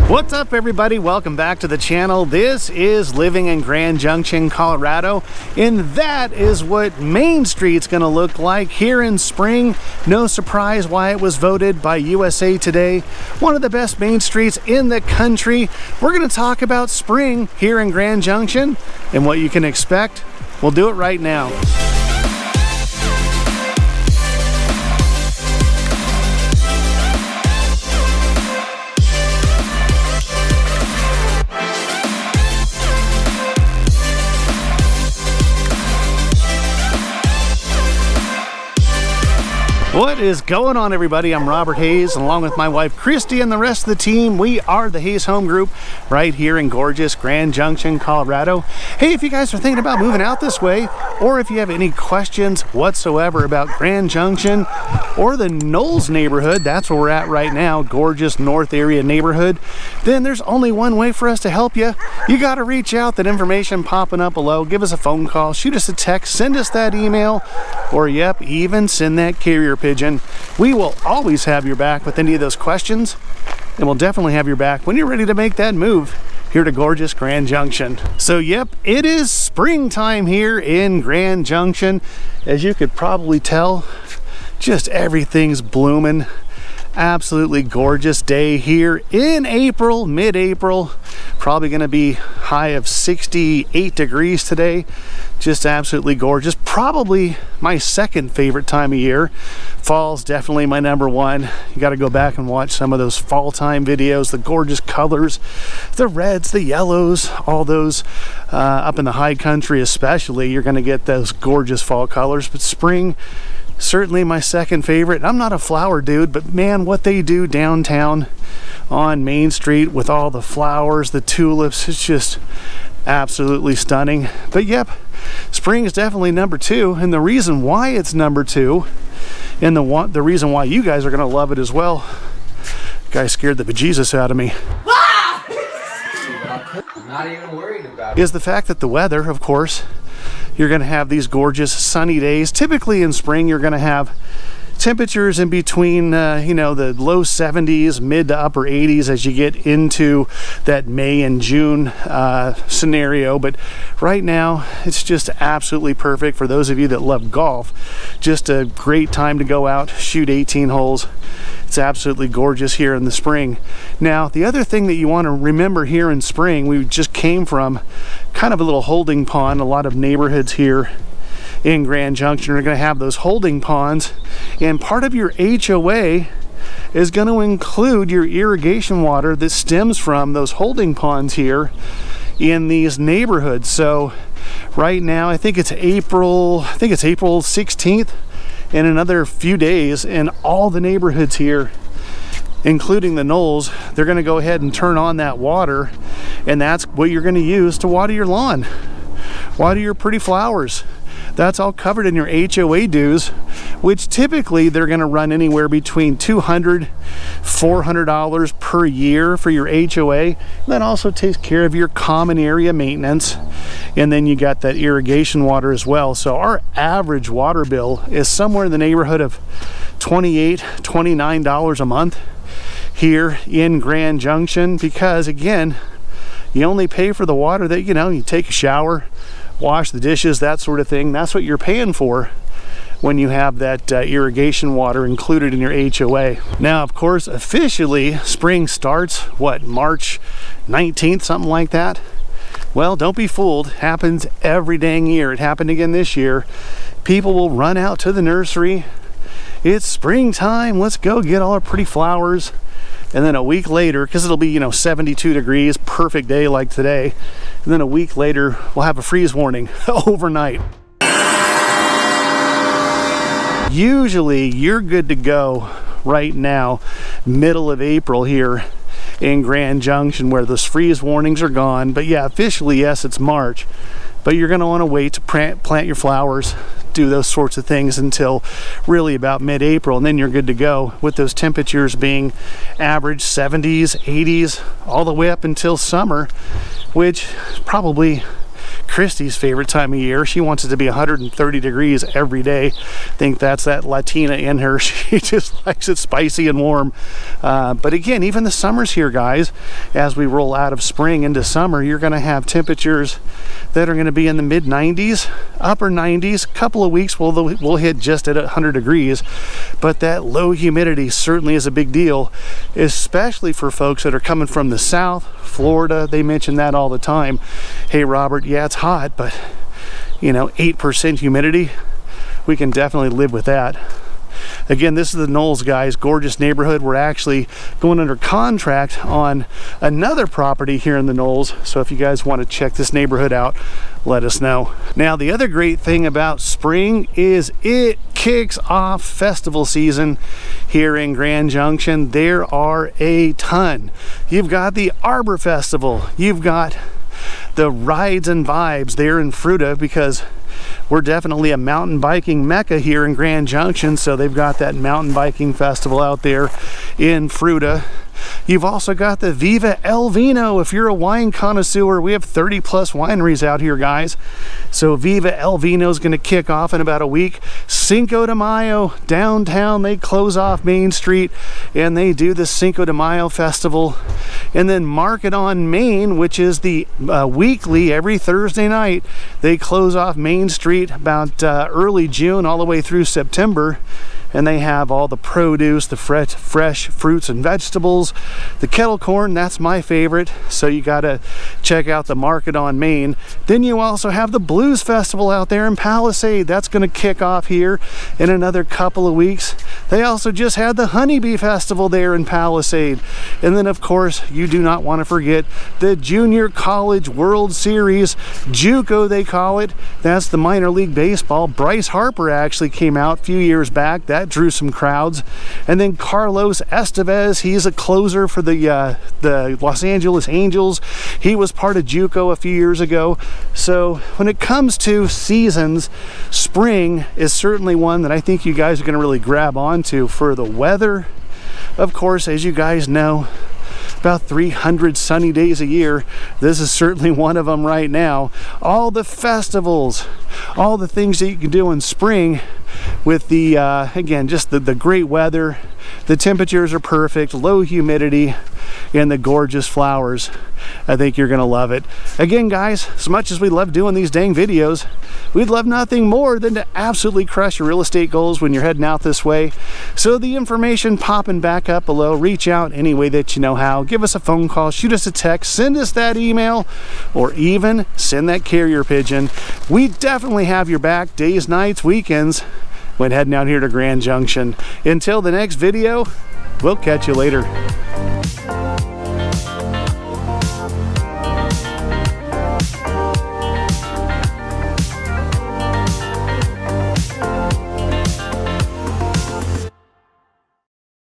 What's up, everybody? Welcome back to the channel. This is living in Grand Junction, Colorado, and that is what Main Street's gonna look like here in spring. No surprise why it was voted by USA Today one of the best main streets in the country. We're gonna talk about spring here in Grand Junction and what you can expect. We'll do it right now. What is going on, everybody? I'm Robert Hayes, and along with my wife Christie and the rest of the team, we are the Hayes Home Group right here in gorgeous Grand Junction, Colorado. Hey, if you guys are thinking about moving out this way, or if you have any questions whatsoever about Grand Junction or the Knolls neighborhood, that's where we're at right now, gorgeous North area neighborhood, then there's only one way for us to help you. You got to reach out. That information popping up below. Give us a phone call, shoot us a text, send us that email, or yep, even send that carrier pigeon. We will always have your back with any of those questions, and we'll definitely have your back when you're ready to make that move here to gorgeous Grand Junction. So yep, it is springtime here in Grand Junction. As you could probably tell, just everything's blooming. Absolutely gorgeous day here in April, mid-April. Probably going to be high of 68 degrees today. Just absolutely gorgeous. Probably my second favorite time of year. Fall's definitely my number one. You got to go back and watch some of those fall time videos. The gorgeous colors, the reds, the yellows, all those up in the high country especially. You're going to get those gorgeous fall colors. But spring, certainly my second favorite. I'm not a flower dude, but man, what they do downtown on Main Street with all the flowers, the tulips, it's just absolutely stunning. But yep, spring is definitely number two, and the reason why it's number two, and the reason why you guys are gonna love it as well, guy scared the bejesus out of me. I'm not even worried about it. Is the fact that the weather, of course, you're going to have these gorgeous sunny days. Typically in spring, you're going to have temperatures in between, the low 70s, mid to upper 80s as you get into that May and June scenario. But right now, it's just absolutely perfect for those of you that love golf. Just a great time to go out, shoot 18 holes. It's absolutely gorgeous here in the spring. Now, the other thing that you want to remember here in spring, we just came from kind of a little holding pond. A lot of neighborhoods here in Grand Junction are going to have those holding ponds, and part of your HOA is going to include your irrigation water that stems from those holding ponds here in these neighborhoods. So right now, I think it's April 16th. In another few days, in all the neighborhoods here, including the Knolls, they're going to go ahead and turn on that water, and that's what you're going to use to water your lawn, water your pretty flowers. That's all covered in your HOA dues, which typically they're going to run anywhere between $200, $400 per year for your HOA. That also takes care of your common area maintenance, and then you got that irrigation water as well. So our average water bill is somewhere in the neighborhood of $28, $29 a month here in Grand Junction, because again, you only pay for the water that you take a shower, wash the dishes, that sort of thing. That's what you're paying for when you have that irrigation water included in your HOA. Now, of course, officially spring starts, March 19th, something like that. Well, don't be fooled. Happens every dang year. It happened again this year. People will run out to the nursery. It's springtime. Let's go get all our pretty flowers. And then a week later, because it'll be 72 degrees, perfect day like today, and then a week later we'll have a freeze warning overnight. Usually you're good to go right now, middle of April here in Grand Junction, where those freeze warnings are gone. But yeah, officially, yes, it's March, but you're going to want to wait to plant your flowers, do those sorts of things until really about mid-April, and then you're good to go, with those temperatures being average 70s, 80s, all the way up until summer, which is probably Christie's favorite time of year. She wants it to be 130 degrees every day. I think that's that Latina in her. She just likes it spicy and warm. But again, even the summer's here, guys. As we roll out of spring into summer, you're going to have temperatures that are going to be in the mid 90s, upper 90s. Couple of weeks we'll hit just at 100 degrees. But that low humidity certainly is a big deal, especially for folks that are coming from the south, Florida. They mention that all the time. Hey Robert, yeah, it's hot, but you know, 8% humidity, we can definitely live with that. Again, this is the Knolls, guys. Gorgeous neighborhood. We're actually going under contract on another property here in the Knolls, so if you guys want to check this neighborhood out, let us know. Now, the other great thing about spring is it kicks off festival season here in Grand Junction. There are a ton. You've got the Arbor Festival. You've got the rides and vibes there in Fruita, because we're definitely a mountain biking mecca here in Grand Junction, so they've got that mountain biking festival out there in Fruita. You've also got the Viva El Vino. If you're a wine connoisseur, we have 30 plus wineries out here, guys. So Viva El Vino is going to kick off in about a week. Cinco de Mayo downtown, they close off Main Street and they do the Cinco de Mayo festival. And then Market on Main, which is the weekly, every Thursday night, they close off Main Street about early June all the way through September. And they have all the produce, the fresh fruits and vegetables, the kettle corn. That's my favorite, so you gotta check out the Market on Main. Then you also have the Blues Festival out there in Palisade. That's gonna kick off here in another couple of weeks. They also just had the Honeybee Festival there in Palisade. And then of course, you do not want to forget the Junior College World Series, JUCO they call it. That's the minor league baseball. Bryce Harper actually came out a few years back. That drew some crowds. And then Carlos Estevez, he's a closer for the Los Angeles Angels. He was part of JUCO a few years ago. So when it comes to seasons, spring is certainly one that I think you guys are going to really grab onto for the weather. Of course, as you guys know, about 300 sunny days a year. This is certainly one of them right now. All the festivals, all the things that you can do in spring with the, again, just the great weather. The temperatures are perfect, low humidity, and the gorgeous flowers. I think you're gonna love it. Again, guys, as much as we love doing these dang videos, we'd love nothing more than to absolutely crush your real estate goals when you're heading out this way. So the information popping back up below, reach out any way that you know how. Give us a phone call, shoot us a text, send us that email, or even send that carrier pigeon. We definitely have your back days, nights, weekends when heading out here to Grand Junction. Until the next video, we'll catch you later.